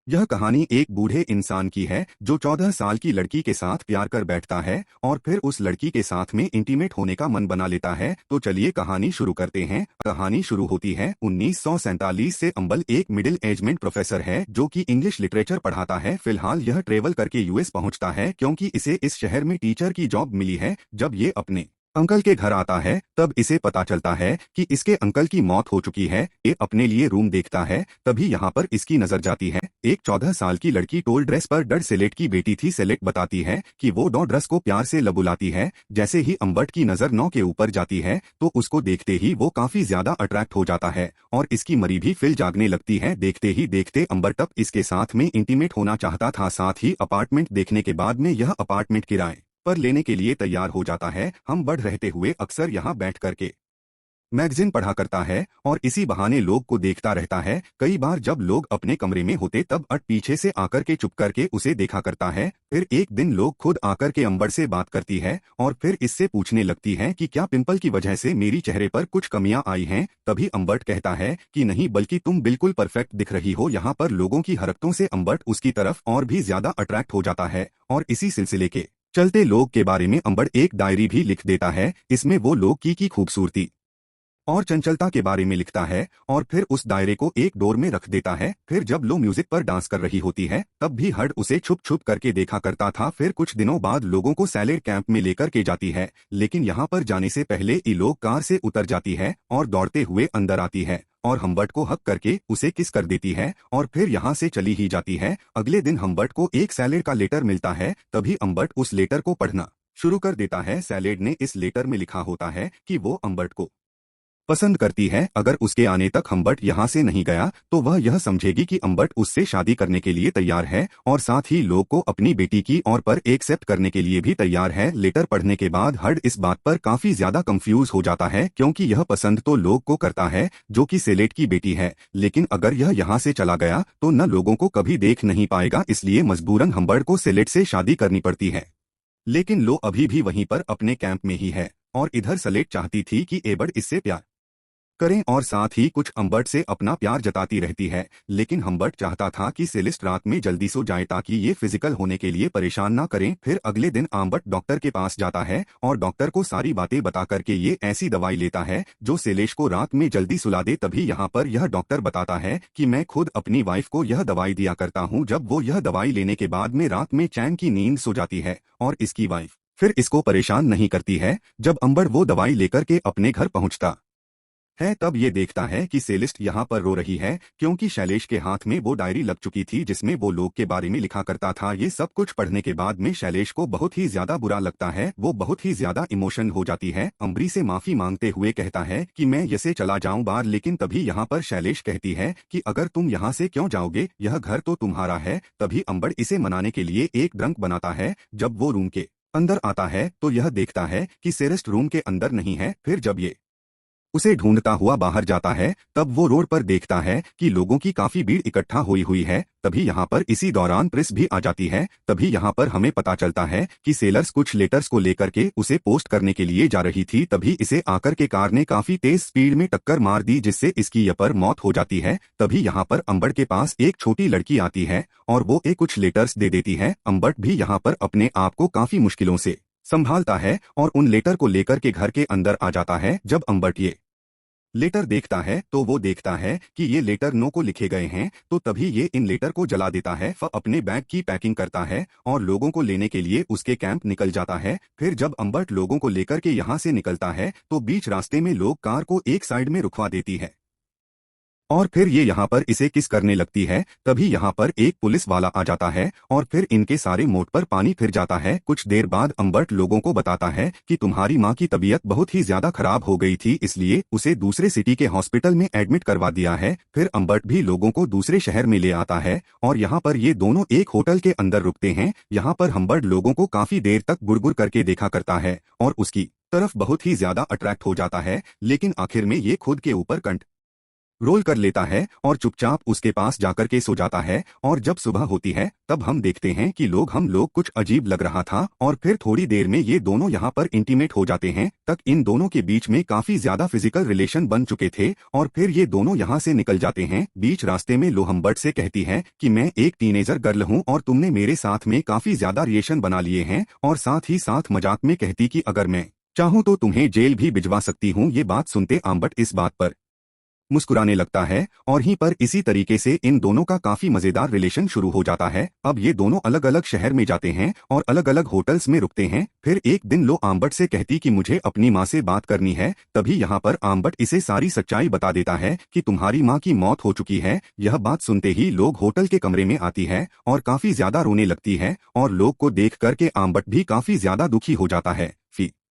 यह कहानी एक बूढ़े इंसान की है जो 14 साल की लड़की के साथ प्यार कर बैठता है और फिर उस लड़की के साथ में इंटीमेट होने का मन बना लेता है। तो चलिए कहानी शुरू करते हैं। कहानी शुरू होती है 1947 से। अंबल एक मिडिल एजमेंट प्रोफेसर है जो कि इंग्लिश लिटरेचर पढ़ाता है। फिलहाल यह ट्रेवल करके यूएस पहुंचता है क्योंकि इसे इस शहर में टीचर की जॉब मिली है। जब ये अपने अंकल के घर आता है तब इसे पता चलता है कि इसके अंकल की मौत हो चुकी है। ये अपने लिए रूम देखता है, तभी यहाँ पर इसकी नजर जाती है एक 14 साल की लड़की टोल ड्रेस पर। डर सेलेट की बेटी थी। सेलेट बताती है कि वो डॉ ड्रेस को प्यार से लबुलाती है। जैसे ही अंबर्ट की नजर नौ के ऊपर जाती है तो उसको देखते ही वो काफी ज्यादा अट्रैक्ट हो जाता है और इसकी मरी भी फिल जागने लगती है। देखते ही देखते अंबर्ट अब इसके साथ में इंटीमेट होना चाहता था। साथ ही अपार्टमेंट देखने के बाद में यह अपार्टमेंट किराए पर लेने के लिए तैयार हो जाता है। हम बढ़ रहते हुए अक्सर यहाँ बैठ करके मैगजीन पढ़ा करता है और इसी बहाने लोग को देखता रहता है। कई बार जब लोग अपने कमरे में होते तब अट पीछे से आकर के चुप करके उसे देखा करता है। फिर एक दिन लोग खुद आकर के अंबर से बात करती है और फिर इससे पूछने लगती है कि क्या पिंपल की वजह से मेरी चेहरे पर कुछ कमियां आई हैं। तभी अंबर्ट कहता है कि नहीं, बल्कि तुम बिल्कुल परफेक्ट दिख रही हो। यहाँ पर लोगों की हरकतों से अंबर्ट उसकी तरफ और भी ज्यादा अट्रैक्ट हो जाता है और इसी सिलसिले के चलते लोग के बारे में अंबर्ट एक डायरी भी लिख देता है। इसमें वो लोग की खूबसूरती और चंचलता के बारे में लिखता है और फिर उस दायरे को एक डोर में रख देता है। फिर जब लो म्यूजिक पर डांस कर रही होती है तब भी हर्ड उसे छुप छुप करके देखा करता था। फिर कुछ दिनों बाद लोगों को सैलेड कैंप में लेकर के जाती है, लेकिन यहाँ पर जाने से पहले ई लोग कार से उतर जाती है और दौड़ते हुए अंदर आती है और हम्बर्ट को हक करके उसे किस कर देती है और फिर यहाँ से चली ही जाती है। अगले दिन हम्बर्ट को एक सैलेड का लेटर मिलता है, तभी हम्बर्ट उस लेटर को पढ़ना शुरू कर देता है। सैलेड ने इस लेटर में लिखा होता है कि वो हम्बर्ट को पसंद करती है। अगर उसके आने तक हम्बर्ट यहाँ से नहीं गया तो वह यह समझेगी कि हम्बर्ट उससे शादी करने के लिए तैयार है और साथ ही लोग को अपनी बेटी की और पर एक्सेप्ट करने के लिए भी तैयार है। लेटर पढ़ने के बाद हर्ड इस बात पर काफी ज्यादा कंफ्यूज हो जाता है क्योंकि यह पसंद तो लोग को करता है जो कि सेलेट की बेटी है, लेकिन अगर यह यहाँ से चला गया तो न लोगों को कभी देख नहीं पाएगा। इसलिए मजबूरन हम्बर्ट को सेलेट से शादी करनी पड़ती है। लेकिन लो अभी भी वहीं पर अपने कैंप में ही है और इधर सेलेट चाहती थी कि एबर्ट इससे प्यार करें और साथ ही कुछ हम्बर्ट से अपना प्यार जताती रहती है, लेकिन हम्बर्ट चाहता था कि सेलिस्ट रात में जल्दी सो जाए ताकि ये फिजिकल होने के लिए परेशान ना करें। फिर अगले दिन आम्बर्ट डॉक्टर के पास जाता है और डॉक्टर को सारी बातें बता करके ये ऐसी दवाई लेता है जो सेलेश को रात में जल्दी सुला दे। तभी यहाँ पर यह डॉक्टर बताता है कि मैं खुद अपनी वाइफ को यह दवाई दिया करता हूँ। जब वो यह दवाई लेने के बाद में रात में चैन की नींद सो जाती है और इसकी वाइफ फिर इसको परेशान नहीं करती है। जब अंबर वो दवाई लेकर के अपने घर पहुंचता है तब ये देखता है कि सेलिस्ट यहाँ पर रो रही है क्योंकि शैलेश के हाथ में वो डायरी लग चुकी थी जिसमें वो लोग के बारे में लिखा करता था। ये सब कुछ पढ़ने के बाद में शैलेश को बहुत ही ज्यादा बुरा लगता है। वो बहुत ही ज्यादा इमोशन हो जाती है। अम्बरी से माफी मांगते हुए कहता है कि मैं यसे चला जाऊं बाहर, लेकिन तभी यहाँ पर शैलेश कहती है कि अगर तुम यहाँ से क्यों जाओगे, यह घर तो तुम्हारा है। तभी अंबर इसे मनाने के लिए एक ड्रंक बनाता है। जब वो रूम के अंदर आता है तो यह देखता है कि सेरेस्ट रूम के अंदर नहीं है। फिर जब ये उसे ढूंढता हुआ बाहर जाता है तब वो रोड पर देखता है कि लोगों की काफी भीड़ इकट्ठा हुई हुई है। तभी यहाँ पर इसी दौरान प्रेस भी आ जाती है। तभी यहाँ पर हमें पता चलता है कि सेलर्स कुछ लेटर्स को लेकर के उसे पोस्ट करने के लिए जा रही थी। तभी इसे आकर के कार ने काफी तेज स्पीड में टक्कर मार दी जिससे इसकी यहाँ पर मौत हो जाती है। तभी यहाँ पर अंबर्ट के पास एक छोटी लड़की आती है और वो एक कुछ लेटर्स दे देती है। अंबर्ट भी यहाँ पर अपने आप को काफी मुश्किलों से संभालता है और उन लेटर को लेकर के घर के अंदर आ जाता है। जब अंबर्ट ये लेटर देखता है तो वो देखता है कि ये लेटर नो को लिखे गए हैं, तो तभी ये इन लेटर को जला देता है। वह अपने बैग की पैकिंग करता है और लोगों को लेने के लिए उसके कैंप निकल जाता है। फिर जब अंबर्ट लोगों को लेकर के यहाँ से निकलता है तो बीच रास्ते में लोग कार को एक साइड में रुकवा देती है और फिर ये यहाँ पर इसे किस करने लगती है। तभी यहाँ पर एक पुलिस वाला आ जाता है और फिर इनके सारे मोट पर पानी फिर जाता है। कुछ देर बाद अंबर्ट लोगों को बताता है कि तुम्हारी माँ की तबीयत बहुत ही ज्यादा खराब हो गई थी, इसलिए उसे दूसरे सिटी के हॉस्पिटल में एडमिट करवा दिया है। फिर अंबर्ट भी लोगों को दूसरे शहर में ले आता है और यहाँ पर ये दोनों एक होटल के अंदर रुकते हैं। यहाँ पर हम्बर्ट लोगों को काफी देर तक गुड़गुड़ करके देखा करता है और उसकी तरफ बहुत ही ज्यादा अट्रैक्ट हो जाता है, लेकिन आखिर में ये खुद के ऊपर कंट रोल कर लेता है और चुपचाप उसके पास जाकर के सो जाता है। और जब सुबह होती है तब हम देखते हैं कि हम लोग कुछ अजीब लग रहा था और फिर थोड़ी देर में ये दोनों यहाँ पर इंटीमेट हो जाते हैं। तक इन दोनों के बीच में काफी ज्यादा फिजिकल रिलेशन बन चुके थे और फिर ये दोनों यहाँ से निकल जाते हैं। बीच रास्ते में लो हम्बर्ट से कहती है कि मैं एक टीनेजर गर्ल हूँ और तुमने मेरे साथ में काफी ज्यादा रिलेशन बना लिए हैं, और साथ ही साथ मजाक में कहती कि अगर मैं चाहूं तो तुम्हें जेल भी भिजवा सकती हूँ। ये बात सुनते आम्बर्ट इस बात पर मुस्कुराने लगता है और यहीं पर इसी तरीके से इन दोनों का काफी मजेदार रिलेशन शुरू हो जाता है। अब ये दोनों अलग अलग शहर में जाते हैं और अलग अलग होटल्स में रुकते हैं। फिर एक दिन लो आम्बर्ट से कहती कि मुझे अपनी माँ से बात करनी है। तभी यहाँ पर आम्बर्ट इसे सारी सच्चाई बता देता है कि तुम्हारी माँ की मौत हो चुकी है। यह बात सुनते ही लोग होटल के कमरे में आती है और काफी ज्यादा रोने लगती है और लोग को देख करके आम्बर्ट भी काफी ज्यादा दुखी हो जाता है।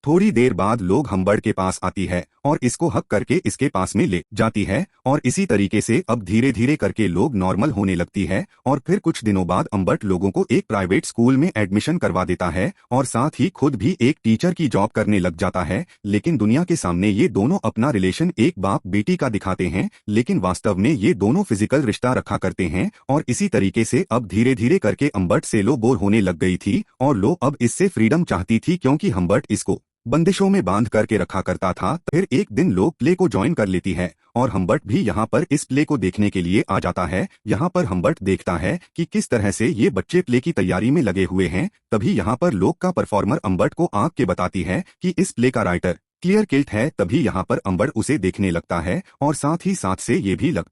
थोड़ी देर बाद लोग हम्बर्ट के पास आती है और इसको हक करके इसके पास में ले जाती है और इसी तरीके से अब धीरे धीरे करके लोग नॉर्मल होने लगती है। और फिर कुछ दिनों बाद हम्बर्ट लोगों को एक प्राइवेट स्कूल में एडमिशन करवा देता है और साथ ही खुद भी एक टीचर की जॉब करने लग जाता है। लेकिन दुनिया के सामने ये दोनों अपना रिलेशन एक बाप बेटी का दिखाते हैं, लेकिन वास्तव में ये दोनों फिजिकल रिश्ता रखा करते हैं। और इसी तरीके से अब धीरे धीरे करके हम्बर्ट से लो बोर होने लग गई थी और लो अब इससे फ्रीडम चाहती थी, क्योंकि हम्बर्ट इसको बंदिशों में बांध करके रखा करता था। फिर एक दिन लोग प्ले को ज्वाइन कर लेती है और हम्बर्ट भी यहाँ पर इस प्ले को देखने के लिए आ जाता है। यहाँ पर हम्बर्ट देखता है कि किस तरह से ये बच्चे प्ले की तैयारी में लगे हुए हैं। तभी यहाँ पर लोग का परफॉर्मर हम्बर्ट को आंक के बताती है कि इस प्ले का राइटर क्लियर किल्ट है। तभी यहाँ पर हम्बर्ट उसे देखने लगता है और साथ ही साथ से ये भी लग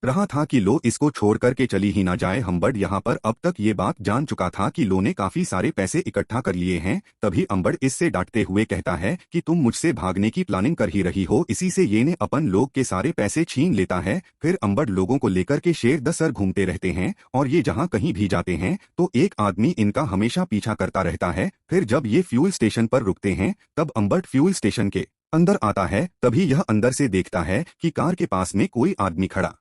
रहा था कि लो इसको छोड़ करके चली ही ना जाए। हम्बर्ट यहाँ पर अब तक ये बात जान चुका था कि लो ने काफी सारे पैसे इकट्ठा कर लिए हैं। तभी हम्बर्ट इससे डांटते हुए कहता है कि तुम मुझसे भागने की प्लानिंग कर ही रही हो, इसी से ये ने अपन लोग के सारे पैसे छीन लेता है। फिर हम्बर्ट लोगों को लेकर के शेर द सर घूमते रहते हैं और ये जहाँ कहीं भी जाते हैं तो एक आदमी इनका हमेशा पीछा करता रहता है। फिर जब ये फ्यूल स्टेशन पर रुकते हैं तब हम्बर्ट फ्यूल स्टेशन के अंदर आता है। तभी यह अंदर से देखता है कि कार के पास में कोई आदमी खड़ा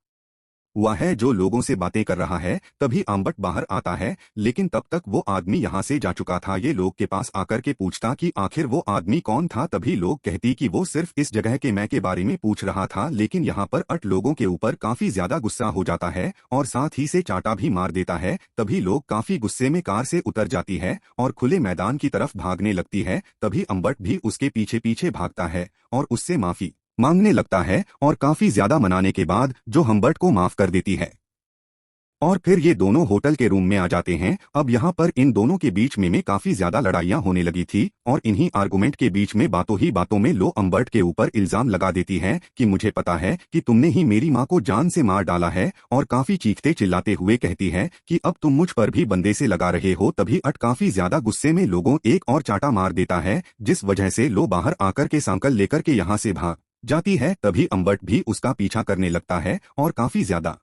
हुआ है जो लोगों से बातें कर रहा है। तभी आम्बर्ट बाहर आता है, लेकिन तब तक वो आदमी यहाँ से जा चुका था। ये लोग के पास आकर के पूछता कि आखिर वो आदमी कौन था। तभी लोग कहती कि वो सिर्फ इस जगह के मैं के बारे में पूछ रहा था। लेकिन यहाँ पर लोगों के ऊपर काफी ज्यादा गुस्सा हो जाता है और साथ ही से चाटा भी मार देता है। तभी लोग काफी गुस्से में कार से उतर जाती है और खुले मैदान की तरफ भागने लगती है। तभी आम्बर्ट भी उसके पीछे पीछे भागता है और उससे माफी मांगने लगता है और काफी ज्यादा मनाने के बाद जो हम्बर्ट को माफ कर देती है। और फिर ये दोनों होटल के रूम में आ जाते हैं। अब यहाँ पर इन दोनों के बीच में काफी ज्यादा लड़ाइयाँ होने लगी थी और इन्हीं आर्गुमेंट के बीच में बातों ही बातों में लो हम्बर्ट के ऊपर इल्जाम लगा देती है कि मुझे पता है कि तुमने ही मेरी माँ को जान से मार डाला है, और काफी चीखते चिल्लाते हुए कहती है कि अब तुम मुझ पर भी बंदे से लगा रहे हो। तभी काफी ज्यादा गुस्से में लोगों एक और चाटा मार देता है, जिस वजह से लो बाहर आकर के सांकल लेकर के यहाँ से भाग जाती है। तभी हम्बर्ट भी उसका पीछा करने लगता है और काफी ज्यादा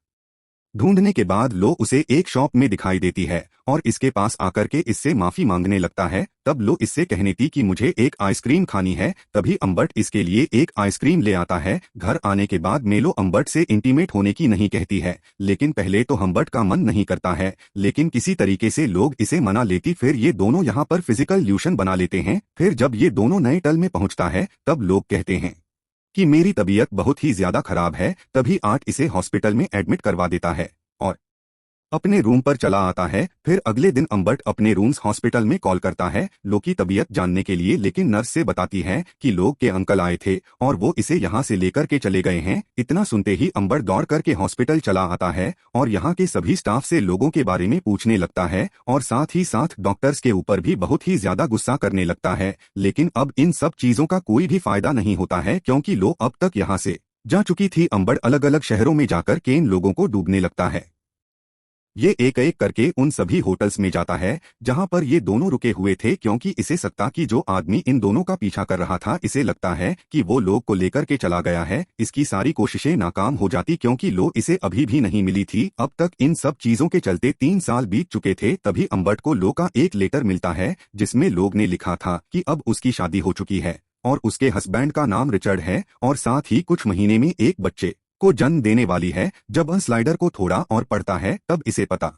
ढूंढने के बाद लो उसे एक शॉप में दिखाई देती है और इसके पास आकर के इससे माफी मांगने लगता है। तब लो इससे कहने थी कि मुझे एक आइसक्रीम खानी है। तभी हम्बर्ट इसके लिए एक आइसक्रीम ले आता है। घर आने के बाद मेलो हम्बर्ट से इंटीमेट होने की नहीं कहती है, लेकिन पहले तो हम्बर्ट का मन नहीं करता है, लेकिन किसी तरीके से लोग इसे मना लेती। फिर ये दोनों यहाँ पर फिजिकल ल्यूशन बना लेते हैं। फिर जब ये दोनों नए टल में पहुंचता है तब लोग कहते हैं कि मेरी तबीयत बहुत ही ज्यादा खराब है। तभी आर्ट इसे हॉस्पिटल में एडमिट करवा देता है और अपने रूम पर चला आता है। फिर अगले दिन हम्बर्ट अपने रूम्स हॉस्पिटल में कॉल करता है लो की तबीयत जानने के लिए, लेकिन नर्स से बताती है कि लोग के अंकल आए थे और वो इसे यहाँ से लेकर के चले गए हैं। इतना सुनते ही हम्बर्ट दौड़ करके हॉस्पिटल चला आता है और यहाँ के सभी स्टाफ से लोगों के बारे में पूछने लगता है और साथ ही साथ डॉक्टर्स के ऊपर भी बहुत ही ज्यादा गुस्सा करने लगता है। लेकिन अब इन सब चीजों का कोई भी फायदा नहीं होता है, क्योंकि लो अब तक यहाँ से जा चुकी थी। हम्बर्ट अलग अलग शहरों में जाकर के इन लोगों को डूबने लगता है। ये एक एक करके उन सभी होटल्स में जाता है जहां पर ये दोनों रुके हुए थे, क्योंकि इसे सकता कि जो आदमी इन दोनों का पीछा कर रहा था, इसे लगता है कि वो लोग को लेकर के चला गया है। इसकी सारी कोशिशें नाकाम हो जाती, क्योंकि लो इसे अभी भी नहीं मिली थी। अब तक इन सब चीजों के चलते 3 साल बीत चुके थे। तभी हम्बर्ट को लो का एक लेटर मिलता है जिसमें लोग ने लिखा था कि अब उसकी शादी हो चुकी है और उसके हस्बैंड का नाम रिचर्ड है और साथ ही कुछ महीने में एक बच्चे को जन्म देने वाली है। जब स्लाइडर को थोड़ा और पढ़ता है तब इसे पता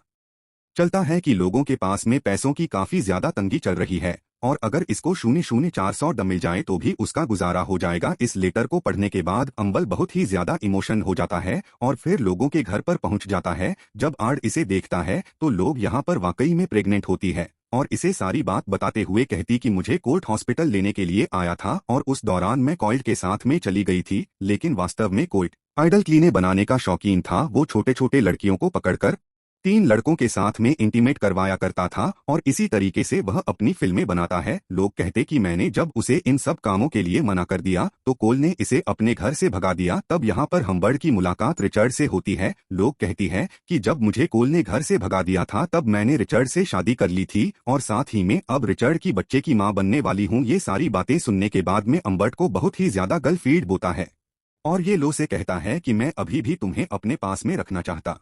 चलता है कि लोगों के पास में पैसों की काफी ज्यादा तंगी चल रही है। और अगर इसको 00400 मिल जाए तो भी उसका गुजारा हो जाएगा। इस लेटर को पढ़ने के बाद अंबल बहुत ही ज्यादा इमोशन हो जाता है और फिर लोगों के घर पर पहुंच जाता है। जब आड़ इसे देखता है तो लोग यहाँ पर वाकई में प्रेग्नेंट होती है और इसे सारी बात बताते हुए कहती कि मुझे कोर्ट हॉस्पिटल लेने के लिए आया था और उस दौरान मैं कोल्ड के साथ में चली गई थी, लेकिन वास्तव में कोल्ड आइडल क्लीने बनाने का शौकीन था। वो छोटे छोटे लड़कियों को पकड़कर 3 लड़कों के साथ में इंटीमेट करवाया करता था और इसी तरीके से वह अपनी फिल्में बनाता है। लोग कहते कि मैंने जब उसे इन सब कामों के लिए मना कर दिया तो कोल ने इसे अपने घर से भगा दिया। तब यहाँ पर हम्बर्ड की मुलाकात रिचर्ड से होती है। लोग कहती है कि जब मुझे कोल ने घर से भगा दिया था तब मैंने रिचर्ड से शादी कर ली थी और साथ ही में अब रिचर्ड की बच्चे की माँ बनने वाली हूँ। ये सारी बातें सुनने के बाद में हम्बर्ड को बहुत ही ज्यादा गल फीड बोता है और ये लो से कहता है कि मैं अभी भी तुम्हें अपने पास में रखना चाहता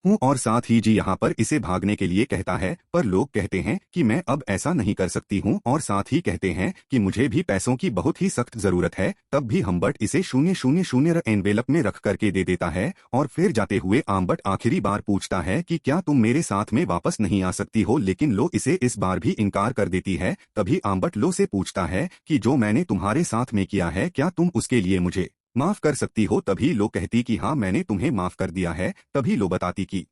हूँ और साथ ही जी यहाँ पर इसे भागने के लिए कहता है, पर लोग कहते हैं कि मैं अब ऐसा नहीं कर सकती हूँ और साथ ही कहते हैं कि मुझे भी पैसों की बहुत ही सख्त जरूरत है। तब भी हम्बर्ट इसे 000 एनवेलप में रख करके दे देता है और फिर जाते हुए आम्बर्ट आखिरी बार पूछता है कि क्या तुम मेरे साथ में वापस नहीं आ सकती हो, लेकिन लो इसे इस बार भी इनकार कर देती है। तभी आम्बर्ट लो से पूछता है कि जो मैंने तुम्हारे साथ में किया है क्या तुम उसके लिए मुझे माफ कर सकती हो। तभी लो कहती कि हाँ मैंने तुम्हें माफ कर दिया है। तभी लो बताती कि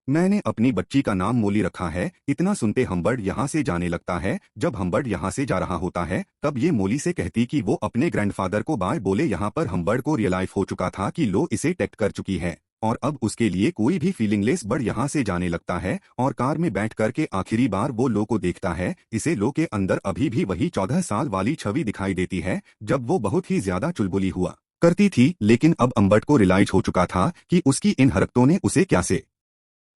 मैंने अपनी बच्ची का नाम मोली रखा है। इतना सुनते हम्बर्ड यहाँ से जाने लगता है। जब हम्बर्ड यहाँ से जा रहा होता है तब ये मोली से कहती कि वो अपने ग्रैंडफादर को बाय बोले। यहाँ पर हम्बर्ड को रियलाइज हो चुका था कि लो इसे टेक्ट कर चुकी है और अब उसके लिए कोई भी फीलिंगलेस बर्ड यहाँ से जाने लगता है और कार में बैठ करके आखिरी बार वो लो को देखता है। इसे लो के अंदर अभी भी वही 14 साल वाली छवि दिखाई देती है जब वो बहुत ही ज्यादा चुलबुली हुआ करती थी, लेकिन अब हम्बर्ड को रियलाइज हो चुका था कि उसकी इन हरकतों ने उसे क्या से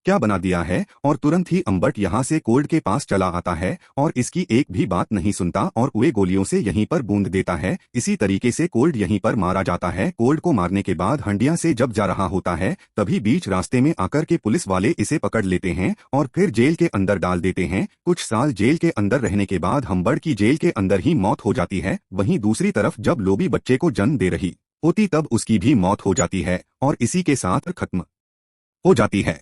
क्या बना दिया है और तुरंत ही हम्बर्ट यहाँ से कोल्ड के पास चला आता है और इसकी एक भी बात नहीं सुनता और वे गोलियों से यहीं पर बूंद देता है। इसी तरीके से कोल्ड यहीं पर मारा जाता है। कोल्ड को मारने के बाद हंडिया से जब जा रहा होता है तभी बीच रास्ते में आकर के पुलिस वाले इसे पकड़ लेते हैं और फिर जेल के अंदर डाल देते हैं। कुछ साल जेल के अंदर रहने के बाद हम्बर्ट की जेल के अंदर ही मौत हो जाती है। वहीं दूसरी तरफ जब लोबी बच्चे को जन्म दे रही होती तब उसकी भी मौत हो जाती है और इसी के साथ खत्म हो जाती है।